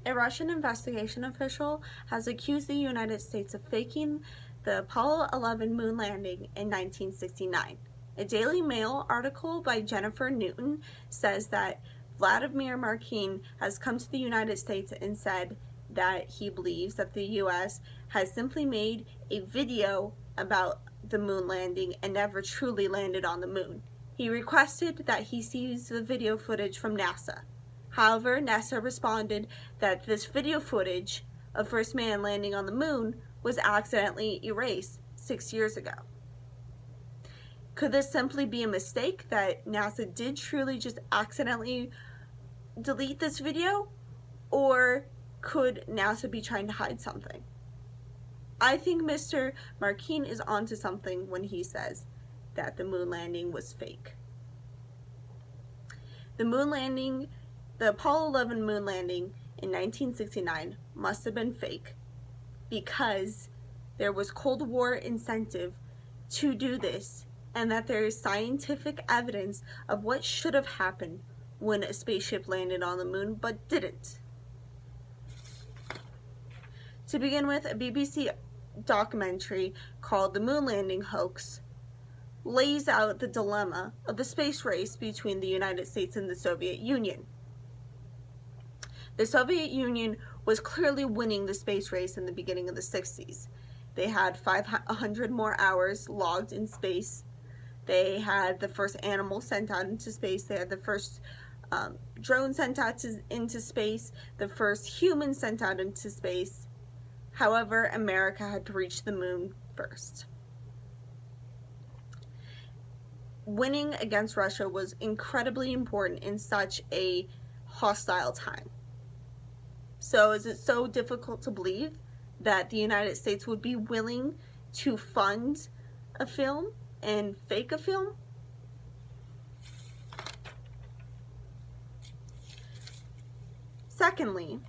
A Russian investigation official has accused the United States of faking the Apollo 11 moon landing in 1969. A Daily Mail article by Jennifer Newton says that Vladimir Markin has come to the United States and said that he believes that the U.S. has simply made a video about the moon landing and never truly landed on the moon. He requested that he sees the video footage from NASA. However, NASA responded that this video footage of first man landing on the moon was accidentally erased 6 years ago. Could this simply be a mistake, that NASA did truly just accidentally delete this video? Or could NASA be trying to hide something? I think Mr. Markin is onto something when he says that the moon landing was fake. The Apollo 11 moon landing in 1969 must have been fake because there was Cold War incentive to do this, and that there is scientific evidence of what should have happened when a spaceship landed on the moon but didn't. To begin with, a BBC documentary called The Moon Landing Hoax lays out the dilemma of the space race between the United States and the Soviet Union. The Soviet Union was clearly winning the space race in the beginning of the 60s. They had 500 more hours logged in space. They had the first animal sent out into space. They had the first drone sent out into space. The first human sent out into space. However, America had to reach the moon first. Winning against Russia was incredibly important in such a hostile time. So is it so difficult to believe that the United States would be willing to fund a film and fake a film? Secondly,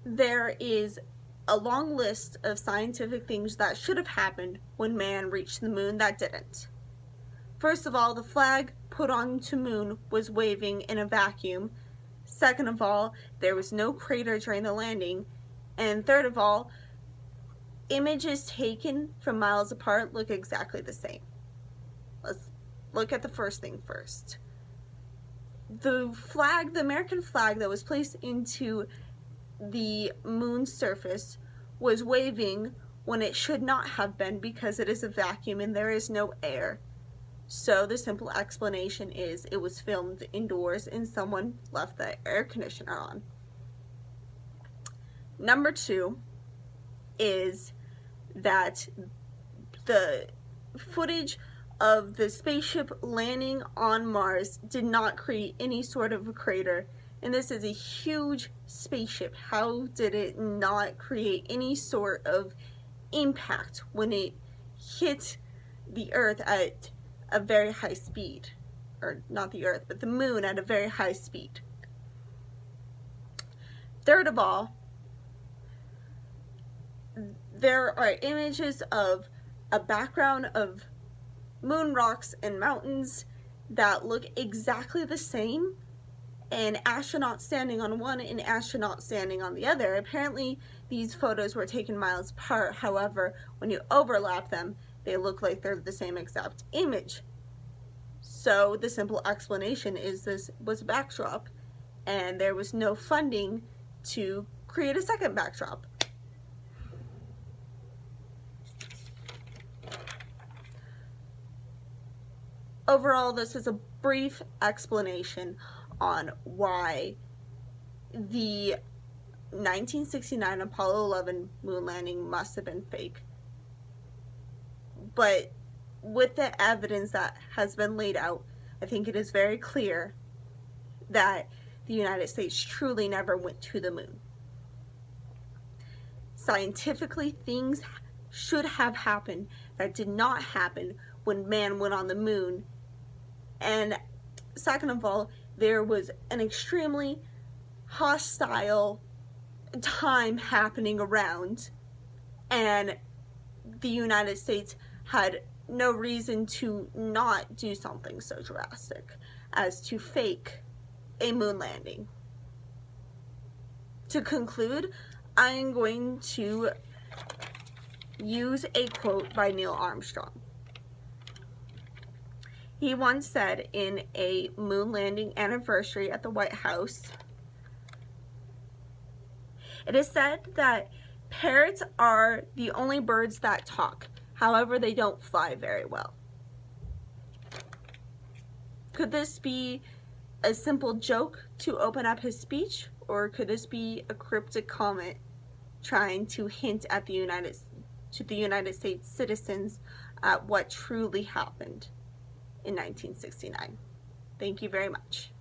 there is a long list of scientific things that should have happened when man reached the moon that didn't. First of all, the flag put onto moon was waving in a vacuum. Second of all, there was no crater during the landing. And third of all, images taken from miles apart look exactly the same. Let's look at the first thing first. The flag, the American flag that was placed into the moon's surface, was waving when it should not have been, because it is a vacuum and there is no air. So the simple explanation is it was filmed indoors and someone left the air conditioner on. Number two is that the footage of the spaceship landing on Mars did not create any sort of a crater. And this is a huge spaceship. How did it not create any sort of impact when it hit the Earth at a very high speed? Or not the Earth, but the moon at a very high speed. Third of all, there are images of a background of moon rocks and mountains that look exactly the same, and astronauts standing on one and astronauts standing on the other. Apparently, these photos were taken miles apart. However, when you overlap them, they look like they're the same exact image. So the simple explanation is this was a backdrop, and there was no funding to create a second backdrop. Overall, this is a brief explanation on why the 1969 Apollo 11 moon landing must have been fake. But with the evidence that has been laid out, I think it is very clear that the United States truly never went to the moon. Scientifically, things should have happened that did not happen when man went on the moon. And second of all, there was an extremely hostile time happening around, and the United States had no reason to not do something so drastic. as to fake a moon landing. To conclude, I'm going to use a quote by Neil Armstrong. He once said in a moon landing anniversary at the White House, "It is said that parrots are the only birds that talk. However, they don't fly very well." Could this be a simple joke to open up his speech, or could this be a cryptic comment trying to hint at the United States citizens at what truly happened in 1969? Thank you very much.